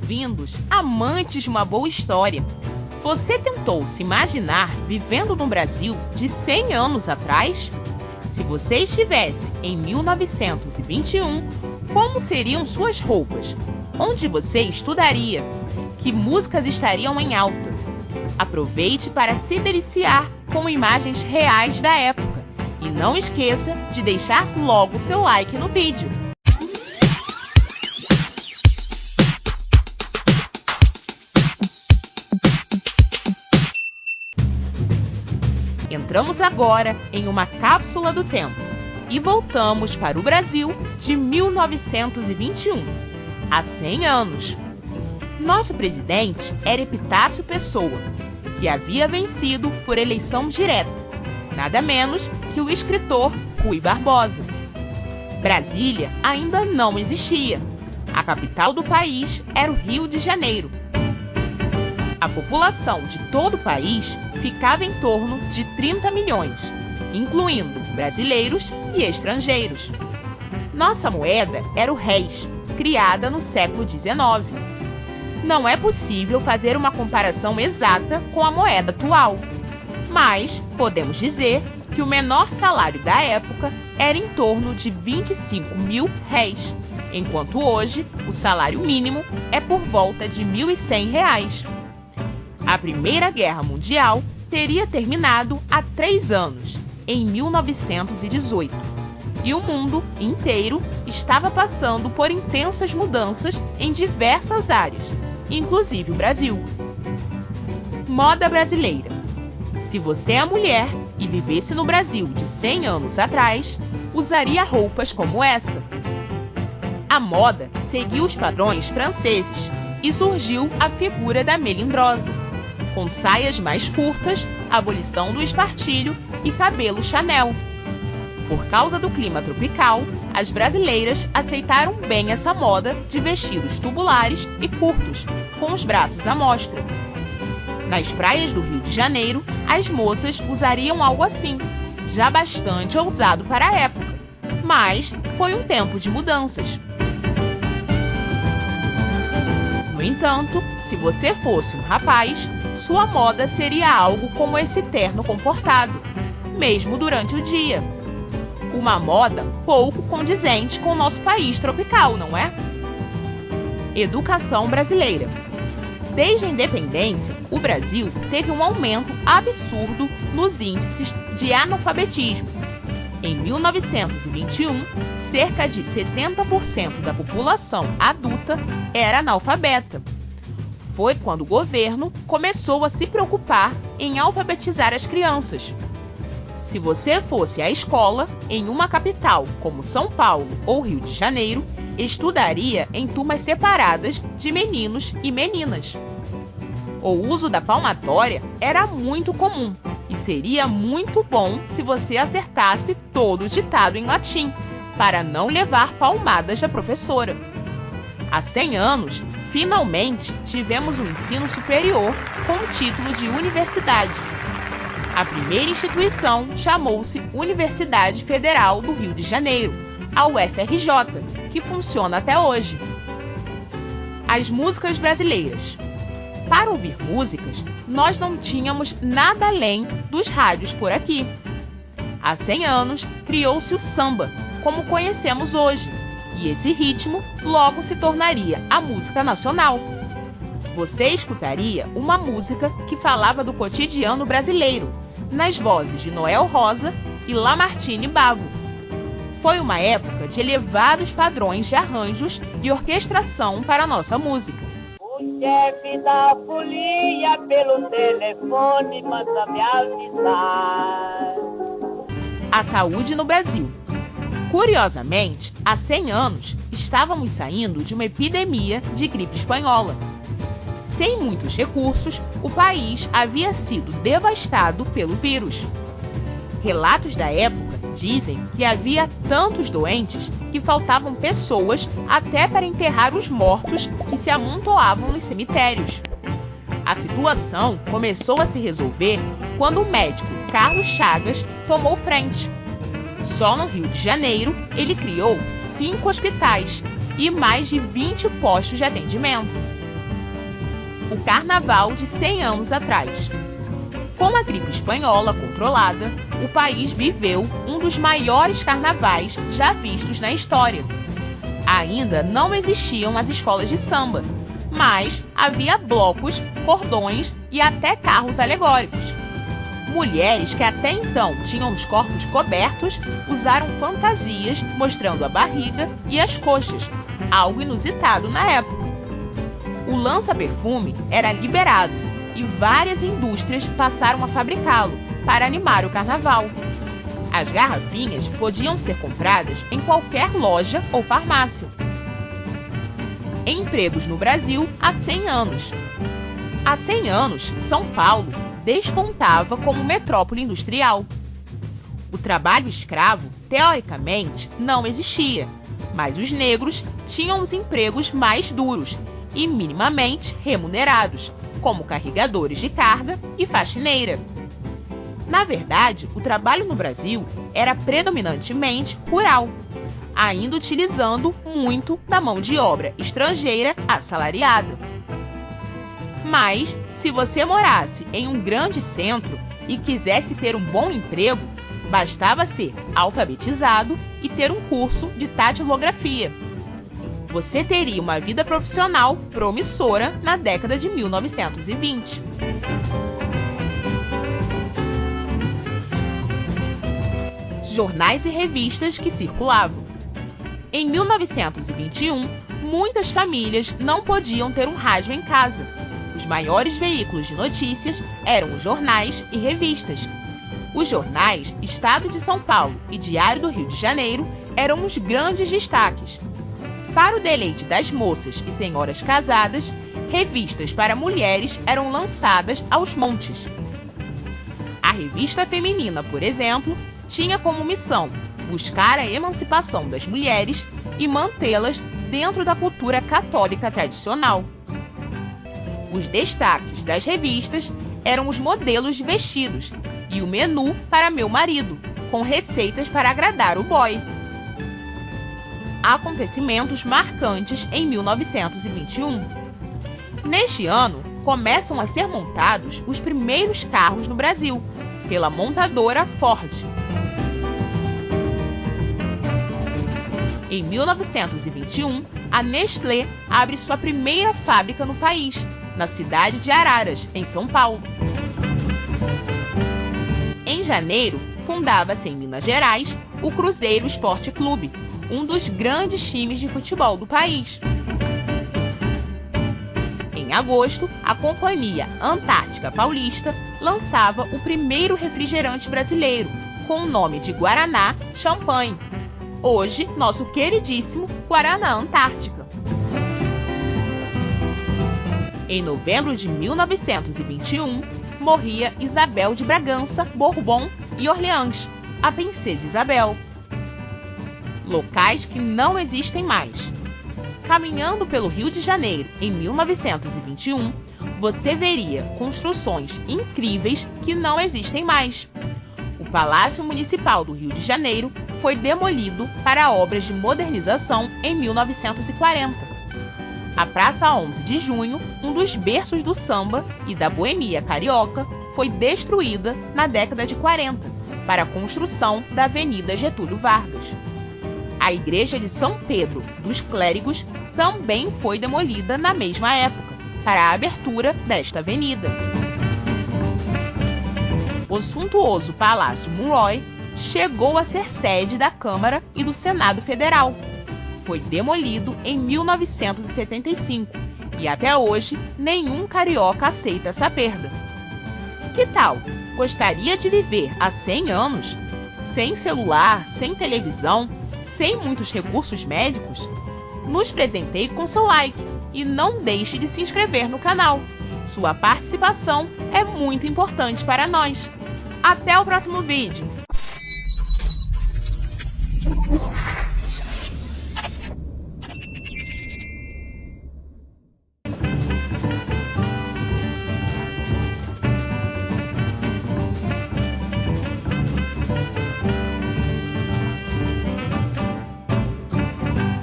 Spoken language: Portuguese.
bem-vindos, amantes de uma boa história. Você tentou se imaginar vivendo no Brasil de 100 anos atrás? Se você estivesse em 1921, como seriam suas roupas? Onde você estudaria? Que músicas estariam em alta? Aproveite para se deliciar com imagens reais da época. E não esqueça de deixar logo seu like no vídeo. Entramos agora em uma cápsula do tempo e voltamos para o Brasil de 1921, há 100 anos. Nosso presidente era Epitácio Pessoa, que havia vencido por eleição direta, nada menos que o escritor Rui Barbosa. Brasília ainda não existia. A capital do país era o Rio de Janeiro. A população de todo o país ficava em torno de 30 milhões, incluindo brasileiros e estrangeiros. Nossa moeda era o réis, criada no século XIX. Não é possível fazer uma comparação exata com a moeda atual, mas podemos dizer que o menor salário da época era em torno de 25 mil réis, enquanto hoje o salário mínimo é por volta de R$ 1.100. A Primeira Guerra Mundial teria terminado há 3 anos, em 1918, e o mundo inteiro estava passando por intensas mudanças em diversas áreas, inclusive o Brasil. Moda brasileira. Se você é mulher e vivesse no Brasil de 100 anos atrás, usaria roupas como essa. A moda seguiu os padrões franceses e surgiu a figura da melindrosa, com saias mais curtas, abolição do espartilho e cabelo Chanel. Por causa do clima tropical, as brasileiras aceitaram bem essa moda de vestidos tubulares e curtos, com os braços à mostra. Nas praias do Rio de Janeiro, as moças usariam algo assim, já bastante ousado para a época, mas foi um tempo de mudanças. No entanto, se você fosse um rapaz, sua moda seria algo como esse terno comportado, mesmo durante o dia. Uma moda pouco condizente com o nosso país tropical, não é? Educação brasileira. Desde a independência, o Brasil teve um aumento absurdo nos índices de analfabetismo. Em 1921, cerca de 70% da população adulta era analfabeta. Foi quando o governo começou a se preocupar em alfabetizar as crianças. Se você fosse à escola em uma capital como São Paulo ou Rio de Janeiro, estudaria em turmas separadas de meninos e meninas. O uso da palmatória era muito comum e seria muito bom se você acertasse todo o ditado em latim, para não levar palmadas da professora. Há 100 anos, finalmente tivemos um ensino superior com o título de universidade. A primeira instituição chamou-se Universidade Federal do Rio de Janeiro, a UFRJ, que funciona até hoje. As músicas brasileiras. Para ouvir músicas, nós não tínhamos nada além dos rádios por aqui. Há 100 anos, criou-se o samba, como conhecemos hoje, e esse ritmo logo se tornaria a música nacional. Você escutaria uma música que falava do cotidiano brasileiro, nas vozes de Noel Rosa e Lamartine Bavo. Foi uma época de elevados padrões de arranjos e orquestração para a nossa música. O chefe da folia pelo telefone manda me avisar. A saúde no Brasil. Curiosamente, há 100 anos, estávamos saindo de uma epidemia de gripe espanhola. Sem muitos recursos, o país havia sido devastado pelo vírus. Relatos da época dizem que havia tantos doentes que faltavam pessoas até para enterrar os mortos que se amontoavam nos cemitérios. A situação começou a se resolver quando o médico Carlos Chagas tomou frente. Só no Rio de Janeiro, ele criou 5 hospitais e mais de 20 postos de atendimento. o Carnaval de 100 anos atrás. Com a gripe espanhola controlada, o país viveu um dos maiores carnavais já vistos na história. Ainda não existiam as escolas de samba, mas havia blocos, cordões e até carros alegóricos. Mulheres que até então tinham os corpos cobertos usaram fantasias mostrando a barriga e as coxas, algo inusitado na época. O lança-perfume era liberado e várias indústrias passaram a fabricá-lo para animar o carnaval. As garrafinhas podiam ser compradas em qualquer loja ou farmácia. Empregos no Brasil há 100 anos. Há 100 anos, São Paulo despontava como metrópole industrial. O trabalho escravo, teoricamente, não existia, mas os negros tinham os empregos mais duros e minimamente remunerados, como carregadores de carga e faxineira. Na verdade, o trabalho no Brasil era predominantemente rural, ainda utilizando muito da mão de obra estrangeira assalariada. Mas, se você morasse em um grande centro e quisesse ter um bom emprego, bastava ser alfabetizado e ter um curso de tatilografia. Você teria uma vida profissional promissora na década de 1920. Jornais e revistas que circulavam. Em 1921, muitas famílias não podiam ter um rádio em casa. Os maiores veículos de notícias eram os jornais e revistas. Os jornais Estado de São Paulo e Diário do Rio de Janeiro eram os grandes destaques. Para o deleite das moças e senhoras casadas, revistas para mulheres eram lançadas aos montes. A revista feminina, por exemplo, tinha como missão buscar a emancipação das mulheres e mantê-las dentro da cultura católica tradicional. Os destaques das revistas eram os modelos de vestidos e o menu para meu marido, com receitas para agradar o boy. Acontecimentos marcantes em 1921. Neste ano, começam a ser montados os primeiros carros no Brasil, pela montadora Ford. Em 1921, a Nestlé abre sua primeira fábrica no país, na cidade de Araras, em São Paulo. Em janeiro, fundava-se em Minas Gerais o Cruzeiro Esporte Clube, um dos grandes times de futebol do país. Em agosto, a Companhia Antártica Paulista lançava o primeiro refrigerante brasileiro, com o nome de Guaraná Champanhe. Hoje, nosso queridíssimo Guaraná Antártica. Em novembro de 1921, morria Isabel de Bragança, Bourbon e Orleans, a princesa Isabel. Locais que não existem mais. Caminhando pelo Rio de Janeiro em 1921, você veria construções incríveis que não existem mais. O Palácio Municipal do Rio de Janeiro foi demolido para obras de modernização em 1940. A Praça 11 de Junho, um dos berços do samba e da boemia carioca, foi destruída na década de 40 para a construção da Avenida Getúlio Vargas. A Igreja de São Pedro dos Clérigos também foi demolida na mesma época, para a abertura desta avenida. O suntuoso Palácio Monroe chegou a ser sede da Câmara e do Senado Federal. Foi demolido em 1975 e até hoje nenhum carioca aceita essa perda. Que tal? Gostaria de viver há 100 anos? Sem celular, sem televisão, sem muitos recursos médicos? Nos presenteie com seu like e não deixe de se inscrever no canal. Sua participação é muito importante para nós. Até o próximo vídeo!